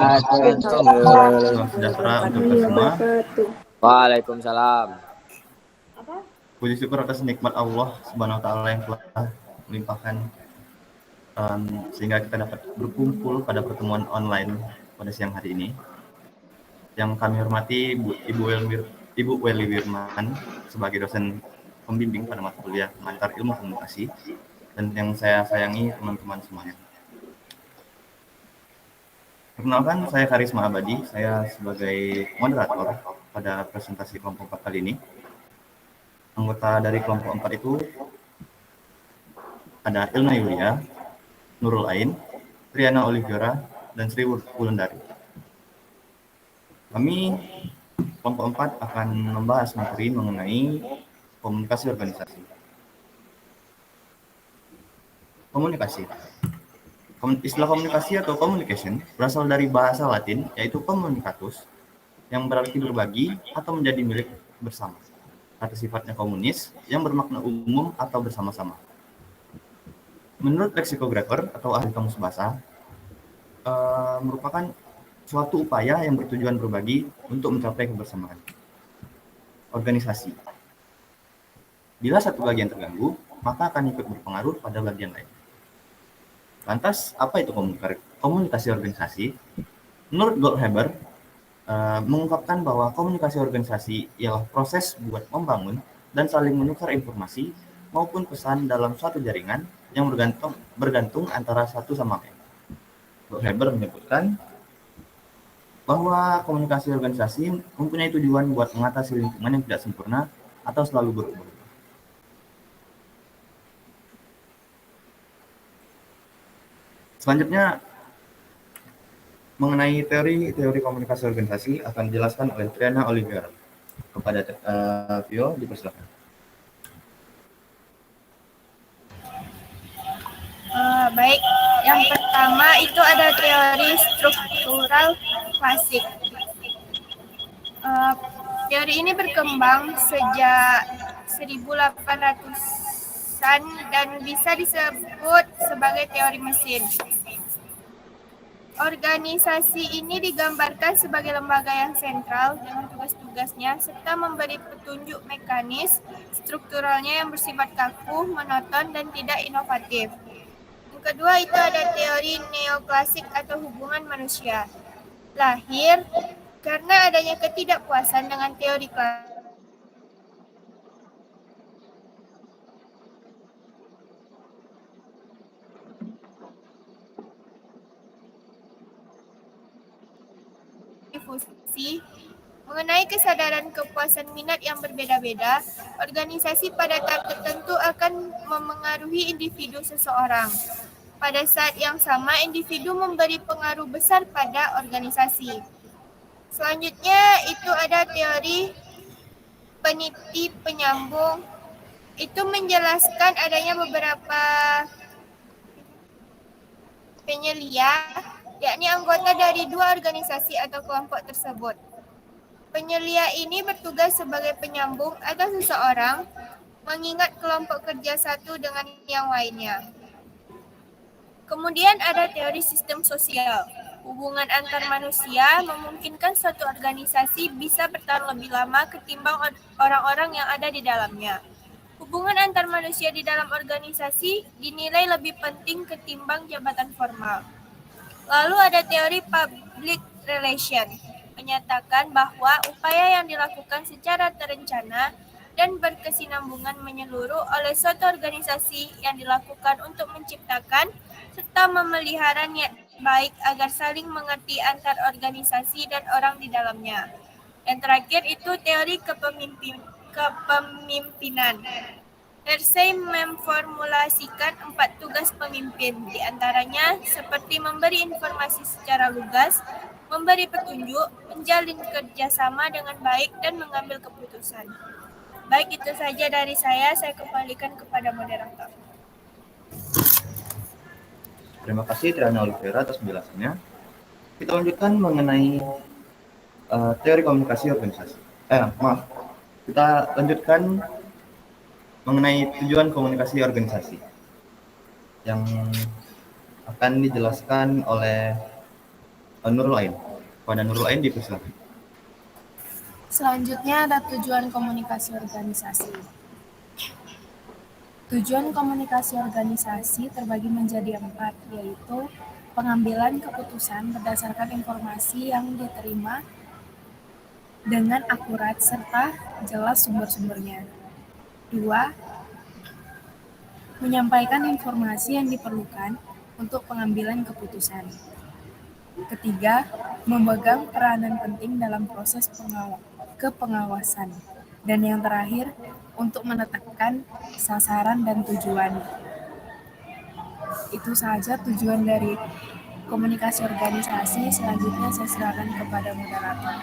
Salam sejahtera untuk kita semua. Waalaikumsalam. Puji syukur atas nikmat Allah Subhanahu wa taala yang telah melimpahkan sehingga kita dapat berkumpul pada pertemuan online pada siang hari ini. Yang kami hormati Ibu Welly Wirman sebagai dosen pembimbing pada mata kuliah Pengantar Ilmu Komunikasi, dan yang saya sayangi teman-teman semuanya. Perkenalkan, saya Karisma Abadi. Saya sebagai moderator pada presentasi kelompok 4 kali ini. Anggota dari kelompok 4 itu ada Ilna Yulia, Nurul Ain, Triana Olivera, dan Sri Wulandari. Kami kelompok 4 akan membahas materi mengenai komunikasi organisasi. Komunikasi. Istilah komunikasi atau communication berasal dari bahasa Latin, yaitu communicatus, yang berarti berbagi atau menjadi milik bersama. Kata sifatnya komunis, yang bermakna umum atau bersama-sama. Menurut leksikografer atau ahli kamus bahasa, merupakan suatu upaya yang bertujuan berbagi untuk mencapai kebersamaan. Organisasi. Bila satu bagian terganggu, maka akan ikut berpengaruh pada bagian lain. Lantas, apa itu komunikasi organisasi? Menurut Goldhaber, mengungkapkan bahwa komunikasi organisasi ialah proses buat membangun dan saling menukar informasi maupun pesan dalam suatu jaringan yang bergantung antara satu sama lain. Goldhaber menyebutkan bahwa komunikasi organisasi mempunyai tujuan buat mengatasi lingkungan yang tidak sempurna atau selalu berubah. Selanjutnya, mengenai teori komunikasi organisasi akan dijelaskan oleh Triana Olivera. Kepada Vio, dipersilakan. Baik, yang pertama itu ada teori struktural klasik. Teori ini berkembang sejak 1800-an dan bisa disebut sebagai teori mesin. Organisasi ini digambarkan sebagai lembaga yang sentral dengan tugas-tugasnya serta memberi petunjuk mekanis strukturalnya yang bersifat kaku, monoton, dan tidak inovatif. Yang kedua itu ada teori neoklasik atau hubungan manusia. Lahir karena adanya ketidakpuasan dengan teori klasik. Difusi mengenai kesadaran kepuasan minat yang berbeda-beda, organisasi pada tahap tertentu akan memengaruhi individu seseorang. Pada saat yang sama, individu memberi pengaruh besar pada organisasi. Selanjutnya itu ada teori peniti penyambung. Itu menjelaskan adanya beberapa penyelia, yakni anggota dari dua organisasi atau kelompok tersebut. Penyelia ini bertugas sebagai penyambung atau seseorang mengingat kelompok kerja satu dengan yang lainnya. Kemudian ada teori sistem sosial. Hubungan antar manusia memungkinkan suatu organisasi bisa bertahan lebih lama ketimbang orang-orang yang ada di dalamnya. Hubungan antar manusia di dalam organisasi dinilai lebih penting ketimbang jabatan formal. Lalu ada teori public relation, menyatakan bahwa upaya yang dilakukan secara terencana dan berkesinambungan menyeluruh oleh suatu organisasi yang dilakukan untuk menciptakan serta memelihara niat baik agar saling mengerti antar organisasi dan orang di dalamnya. Dan terakhir itu teori kepemimpinan. Hersey memformulasikan 4 tugas pemimpin, diantaranya seperti memberi informasi secara lugas, memberi petunjuk, menjalin kerjasama dengan baik, dan mengambil keputusan. Baik, itu saja dari saya kembalikan kepada moderator. Terima kasih Triana Olivera atas penjelasannya. Kita lanjutkan mengenai teori komunikasi organisasi. Kita lanjutkan mengenai tujuan komunikasi organisasi yang akan dijelaskan oleh Nurul Ain. Pada Nurul Ain dipersilakan. Selanjutnya ada tujuan komunikasi organisasi. Tujuan komunikasi organisasi terbagi menjadi 4, yaitu pengambilan keputusan berdasarkan informasi yang diterima dengan akurat serta jelas sumber-sumbernya. 2. Menyampaikan informasi yang diperlukan untuk pengambilan keputusan. Ketiga, memegang peranan penting dalam proses kepengawasan. Dan yang terakhir, untuk menetapkan sasaran dan tujuan. Itu saja tujuan dari komunikasi organisasi. Selanjutnya saya serahkan kepada moderator.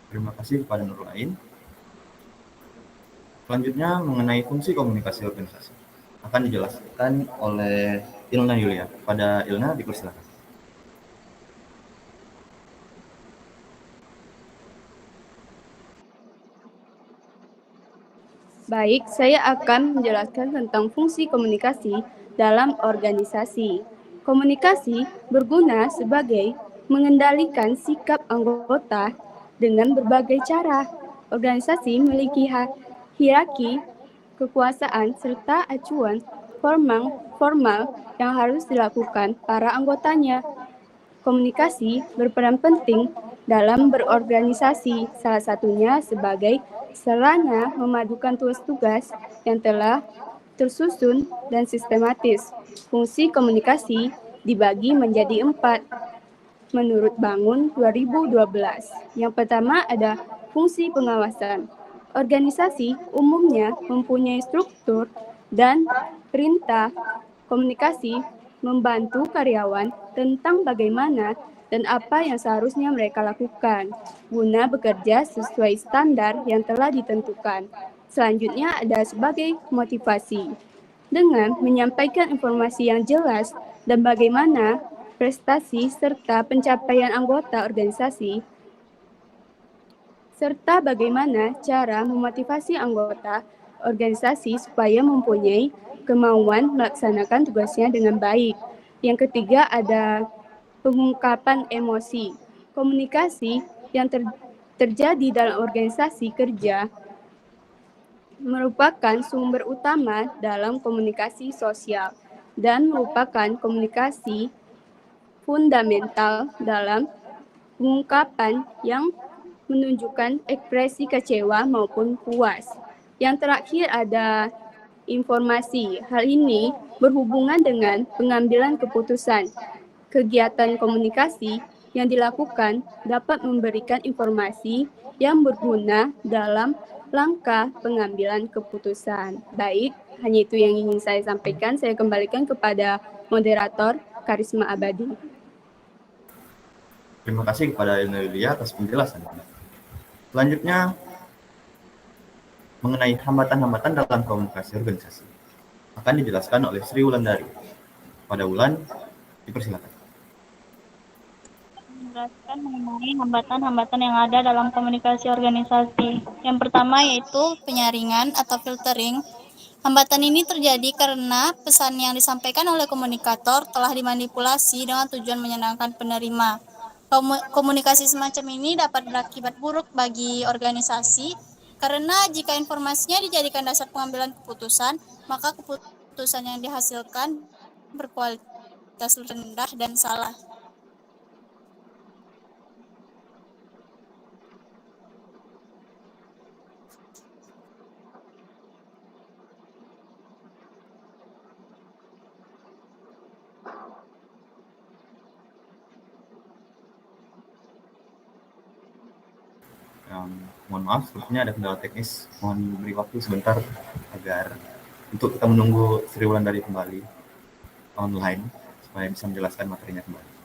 Terima kasih kepada Nurul Ain. Selanjutnya mengenai fungsi komunikasi organisasi akan dijelaskan oleh Ilna Yulia. Pada Ilna dipersilakan. Baik, saya akan menjelaskan tentang fungsi komunikasi dalam organisasi. Komunikasi berguna sebagai mengendalikan sikap anggota dengan berbagai cara. Organisasi memiliki hierarki kekuasaan serta acuan formal yang harus dilakukan para anggotanya. Komunikasi berperan penting dalam berorganisasi, salah satunya sebagai sarana memadukan tugas-tugas yang telah tersusun dan sistematis. Fungsi komunikasi dibagi menjadi 4 menurut Bangun 2012. Yang pertama ada fungsi pengawasan. Organisasi umumnya mempunyai struktur dan perintah komunikasi membantu karyawan tentang bagaimana dan apa yang seharusnya mereka lakukan guna bekerja sesuai standar yang telah ditentukan. Selanjutnya ada sebagai motivasi. Dengan menyampaikan informasi yang jelas dan bagaimana prestasi serta pencapaian anggota organisasi, serta bagaimana cara memotivasi anggota organisasi supaya mempunyai kemauan melaksanakan tugasnya dengan baik. Yang ketiga ada pengungkapan emosi. Komunikasi yang terjadi dalam organisasi kerja merupakan sumber utama dalam komunikasi sosial dan merupakan komunikasi fundamental dalam pengungkapan yang menunjukkan ekspresi kecewa maupun puas. Yang terakhir ada informasi. Hal ini berhubungan dengan pengambilan keputusan. Kegiatan komunikasi yang dilakukan dapat memberikan informasi yang berguna dalam langkah pengambilan keputusan. Baik, hanya itu yang ingin saya sampaikan. Saya kembalikan kepada moderator Karisma Abadi. Terima kasih kepada Ilna Yulia atas penjelasan. Selanjutnya, mengenai hambatan-hambatan dalam komunikasi organisasi akan dijelaskan oleh Sri Wulandari. Pada Wulan, dipersilakan. Menjelaskan mengenai hambatan-hambatan yang ada dalam komunikasi organisasi. Yang pertama yaitu penyaringan atau filtering. Hambatan ini terjadi karena pesan yang disampaikan oleh komunikator telah dimanipulasi dengan tujuan menyenangkan penerima. Komunikasi semacam ini dapat berakibat buruk bagi organisasi karena jika informasinya dijadikan dasar pengambilan keputusan, maka keputusan yang dihasilkan berkualitas rendah dan salah. Mohon maaf, sepertinya ada kendala teknis. Mohon beri waktu sebentar agar untuk kita menunggu Sri Wulandari kembali online supaya bisa menjelaskan materinya kembali.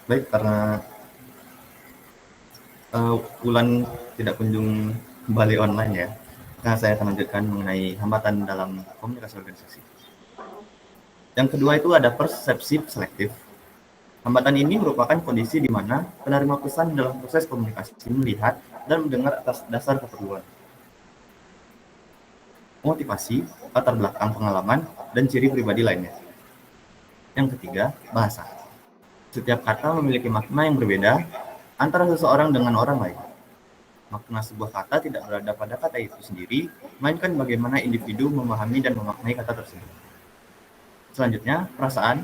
Baik, karena Wulan tidak kunjung kembali online ya, nah saya akan lanjutkan mengenai hambatan dalam komunikasi organisasi. Yang kedua itu ada persepsi selektif. Hambatan ini merupakan kondisi di mana penerima pesan dalam proses komunikasi melihat dan mendengar atas dasar keperluan, motivasi, latar belakang pengalaman, dan ciri pribadi lainnya. Yang ketiga, bahasa. Setiap kata memiliki makna yang berbeda antara seseorang dengan orang lain. Makna sebuah kata tidak berada pada kata itu sendiri, melainkan bagaimana individu memahami dan memaknai kata tersebut. Selanjutnya, perasaan.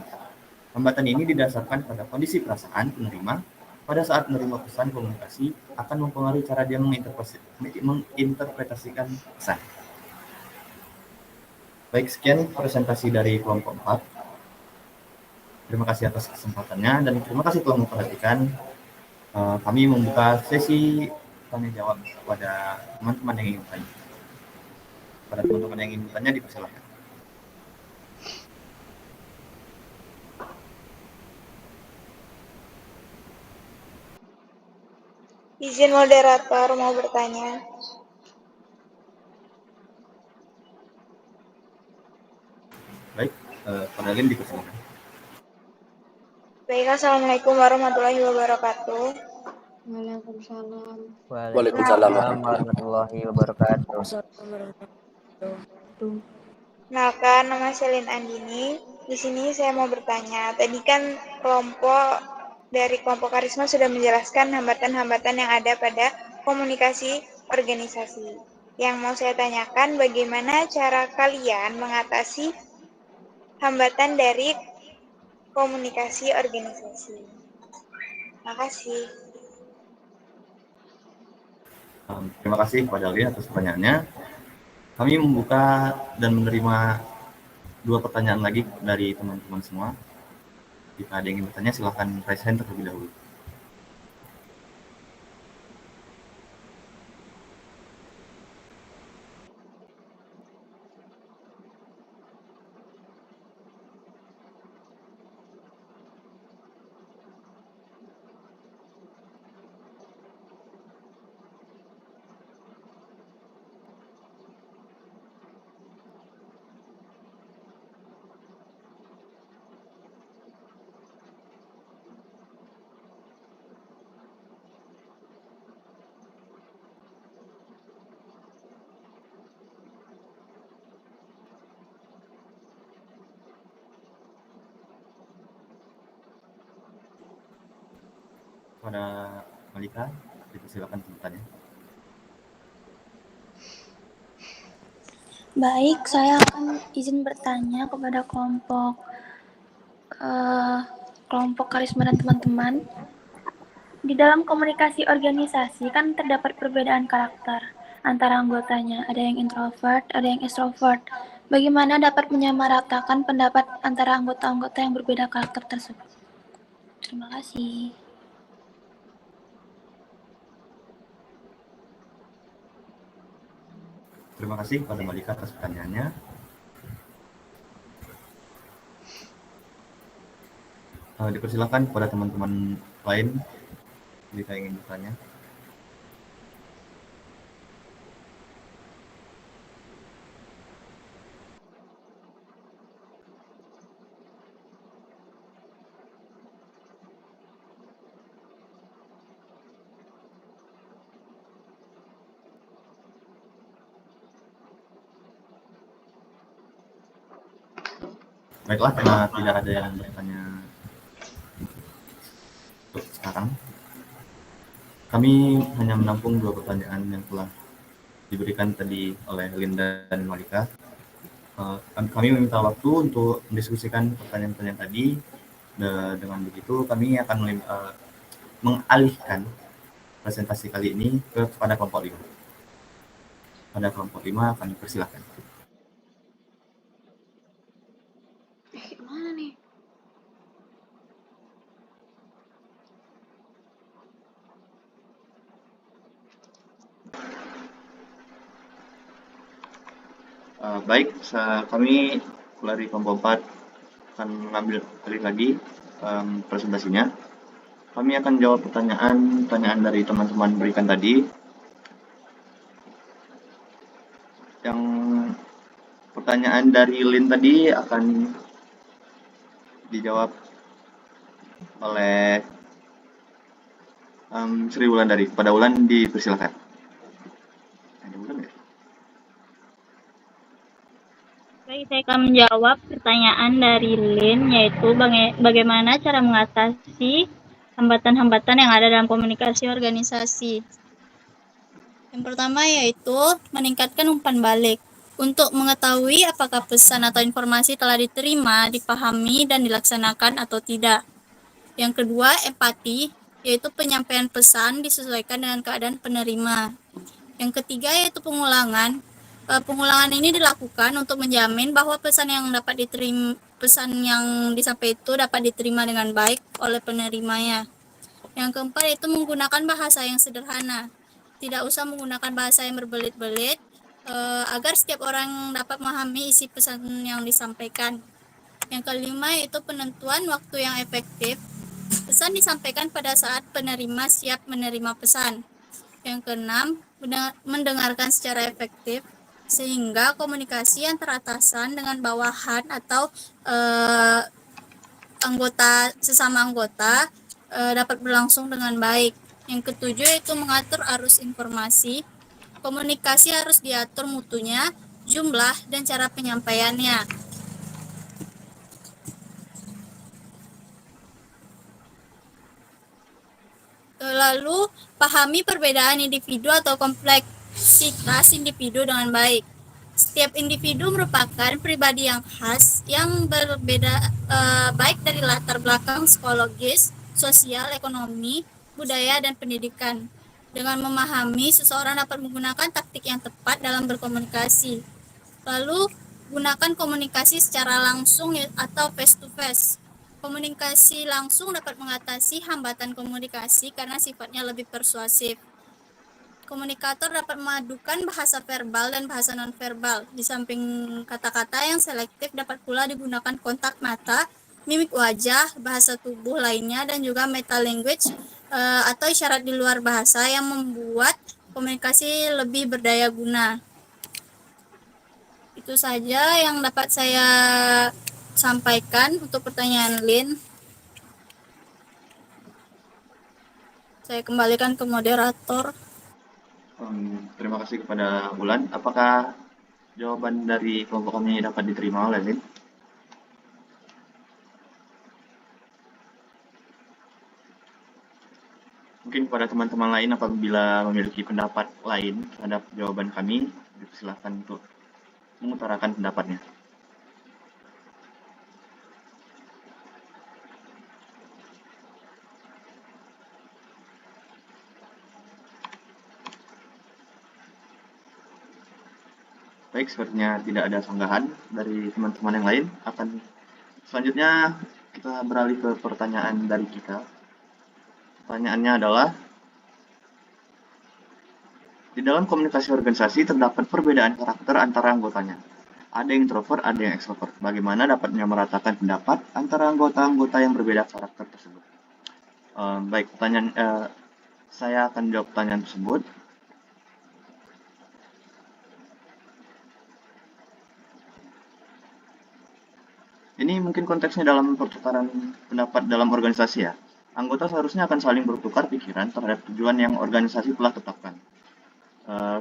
Hambatan ini didasarkan pada kondisi perasaan penerima pada saat menerima pesan komunikasi akan mempengaruhi cara dia menginterpretasikan pesan. Baik, sekian presentasi dari kelompok 4. Terima kasih atas kesempatannya dan terima kasih telah memperhatikan. Kami membuka sesi tanya jawab kepada teman-teman yang ingin bertanya. Pada teman-teman yang ingin bertanya, dipersilakan. Izin moderator mau bertanya. Baik, Fadalin dipersilakan. Baik, Assalamualaikum warahmatullahi wabarakatuh. Waalaikumsalam. Waalaikumsalam warahmatullahi wabarakatuh. Kenalkan, nama Selin Andini. Di sini saya mau bertanya. Tadi kan dari kelompok Karisma sudah menjelaskan hambatan-hambatan yang ada pada komunikasi organisasi. Yang mau saya tanyakan, bagaimana cara kalian mengatasi hambatan dari komunikasi organisasi? Terima kasih. Terima kasih kepada Alin atas pertanyaannya. Kami membuka dan menerima 2 pertanyaan lagi dari teman-teman semua. Jika ada yang ingin bertanya, silakan raise hand terlebih dahulu. Pada Malika, dipersilakan bertanya. Baik, saya akan izin bertanya kepada kelompok Karisma dan teman-teman. Di dalam komunikasi organisasi kan terdapat perbedaan karakter antara anggotanya. Ada yang introvert, ada yang extrovert. Bagaimana dapat menyamaratakan pendapat antara anggota-anggota yang berbeda karakter tersebut? Terima kasih. Terima kasih kepada Malika atas pertanyaannya. Dipersilakan kepada teman-teman lain jika ingin bertanya. Baiklah, karena tidak ada yang bertanya untuk sekarang, kami hanya menampung 2 pertanyaan yang telah diberikan tadi oleh Linda dan Malika. Kami meminta waktu untuk mendiskusikan pertanyaan-pertanyaan tadi. Dengan begitu, kami akan mengalihkan presentasi kali ini kepada kelompok 5. Pada kelompok 5, kami persilakan. Mana nih? Baik, kami dari kelompok 4 akan mengambil alih lagi presentasinya. kami akan jawab pertanyaan dari teman-teman berikan tadi. Yang pertanyaan dari Lin tadi akan dijawab oleh Sri Wulandari. Pada Wulan dipersilakan. Ada Wulan nggak? Baik, saya akan menjawab pertanyaan dari Lin, yaitu bagaimana cara mengatasi hambatan-hambatan yang ada dalam komunikasi organisasi. Yang pertama yaitu meningkatkan umpan balik. Untuk mengetahui apakah pesan atau informasi telah diterima, dipahami, dan dilaksanakan atau tidak. Yang kedua, empati, yaitu penyampaian pesan disesuaikan dengan keadaan penerima. Yang ketiga yaitu pengulangan. Pengulangan ini dilakukan untuk menjamin bahwa pesan yang disampaikan itu dapat diterima dengan baik oleh penerimanya. Yang keempat yaitu menggunakan bahasa yang sederhana. Tidak usah menggunakan bahasa yang berbelit-belit agar setiap orang dapat memahami isi pesan yang disampaikan. Yang kelima yaitu penentuan waktu yang efektif. Pesan disampaikan pada saat penerima siap menerima pesan. Yang keenam, mendengarkan secara efektif sehingga komunikasi antara atasan dengan bawahan atau sesama anggota dapat berlangsung dengan baik. Yang ketujuh yaitu mengatur arus informasi. Komunikasi harus diatur mutunya, jumlah, dan cara penyampaiannya. Lalu, pahami perbedaan individu atau kompleksitas individu dengan baik. Setiap individu merupakan pribadi yang khas, yang berbeda baik dari latar belakang psikologis, sosial, ekonomi, budaya, dan pendidikan. Dengan memahami, seseorang dapat menggunakan taktik yang tepat dalam berkomunikasi. Lalu, gunakan komunikasi secara langsung atau face-to-face. Komunikasi langsung dapat mengatasi hambatan komunikasi karena sifatnya lebih persuasif. Komunikator dapat memadukan bahasa verbal dan bahasa nonverbal. Di samping kata-kata yang selektif dapat pula digunakan kontak mata, mimik wajah, bahasa tubuh lainnya, dan juga metalanguage atau isyarat di luar bahasa yang membuat komunikasi lebih berdaya guna. Itu saja yang dapat saya sampaikan untuk pertanyaan Lin. Saya kembalikan ke moderator. Terima kasih kepada Wulan. Apakah jawaban dari kelompok kami dapat diterima oleh Lin? Mungkin kepada teman-teman lain apabila memiliki pendapat lain terhadap jawaban kami, dipersilakan untuk mengutarakan pendapatnya. Baik, sepertinya tidak ada sanggahan dari teman-teman yang lain. Selanjutnya kita beralih ke pertanyaan dari kita. Pertanyaannya adalah, di dalam komunikasi organisasi terdapat perbedaan karakter antara anggotanya. Ada yang introvert, ada yang extrovert. Bagaimana dapat menyamaratakan pendapat antara anggota-anggota yang berbeda karakter tersebut? Baik, saya akan jawab pertanyaan tersebut. Ini mungkin konteksnya dalam pertukaran pendapat dalam organisasi ya. Anggota seharusnya akan saling bertukar pikiran terhadap tujuan yang organisasi telah tetapkan.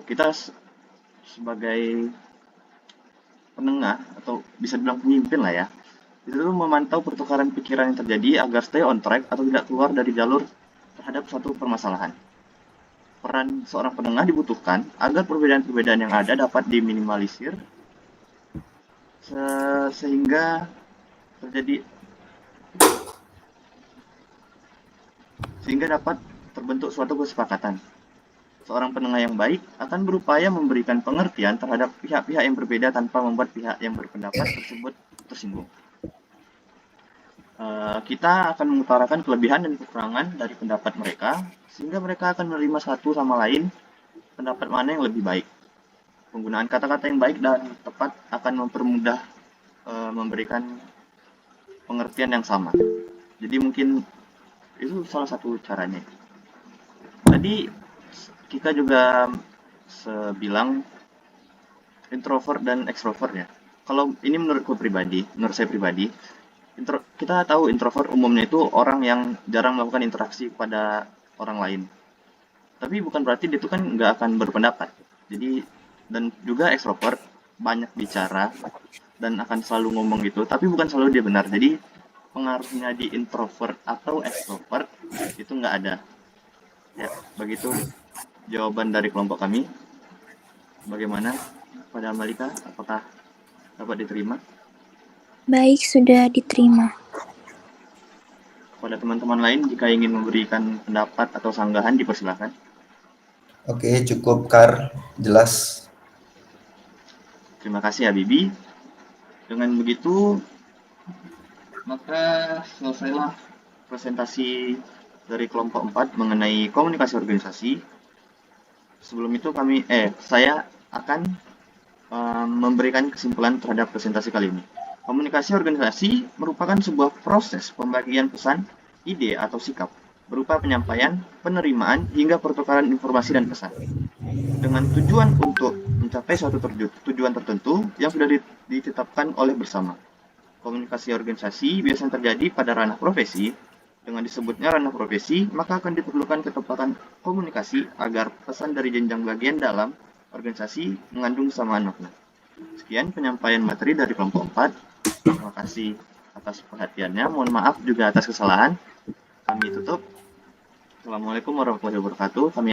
Kita sebagai penengah atau bisa dibilang pemimpin lah ya, itu memantau pertukaran pikiran yang terjadi agar stay on track atau tidak keluar dari jalur terhadap suatu permasalahan. Peran seorang penengah dibutuhkan agar perbedaan-perbedaan yang ada dapat diminimalisir sehingga dapat terbentuk suatu kesepakatan. Seorang penengah yang baik akan berupaya memberikan pengertian terhadap pihak-pihak yang berbeda tanpa membuat pihak yang berpendapat tersebut tersinggung. Kita akan mengutarakan kelebihan dan kekurangan dari pendapat mereka, sehingga mereka akan menerima satu sama lain pendapat mana yang lebih baik. Penggunaan kata-kata yang baik dan tepat akan mempermudah memberikan pengertian yang sama. Jadi mungkin Itu salah satu caranya. Tadi kita juga bilang introvert dan extrovert ya. Kalau ini menurut saya pribadi, kita tahu introvert umumnya itu orang yang jarang melakukan interaksi pada orang lain. Tapi bukan berarti dia itu kan nggak akan berpendapat. Jadi, dan juga extrovert banyak bicara dan akan selalu ngomong gitu, tapi bukan selalu dia benar. Jadi pengaruhnya di introvert atau extrovert itu nggak ada. Ya, begitu jawaban dari kelompok kami. Bagaimana pada Malika? Apakah dapat diterima? Baik, sudah diterima. Pada teman-teman lain jika ingin memberikan pendapat atau sanggahan dipersilakan. Oke, cukup Kar, jelas. Terima kasih Habibie. Dengan begitu, maka selesailah presentasi dari kelompok 4 mengenai komunikasi organisasi. Sebelum itu saya akan memberikan kesimpulan terhadap presentasi kali ini. Komunikasi organisasi merupakan sebuah proses pembagian pesan, ide atau sikap berupa penyampaian, penerimaan, hingga pertukaran informasi dan pesan dengan tujuan untuk mencapai suatu tujuan tertentu yang sudah ditetapkan oleh bersama. Komunikasi organisasi biasanya terjadi pada ranah profesi. Dengan disebutnya ranah profesi, maka akan diperlukan ketepatan komunikasi agar pesan dari jenjang bagian dalam organisasi mengandung kesamaan makna. Sekian penyampaian materi dari kelompok 4. Terima kasih atas perhatiannya. Mohon maaf juga atas kesalahan. Kami tutup. Assalamualaikum warahmatullahi wabarakatuh. Kami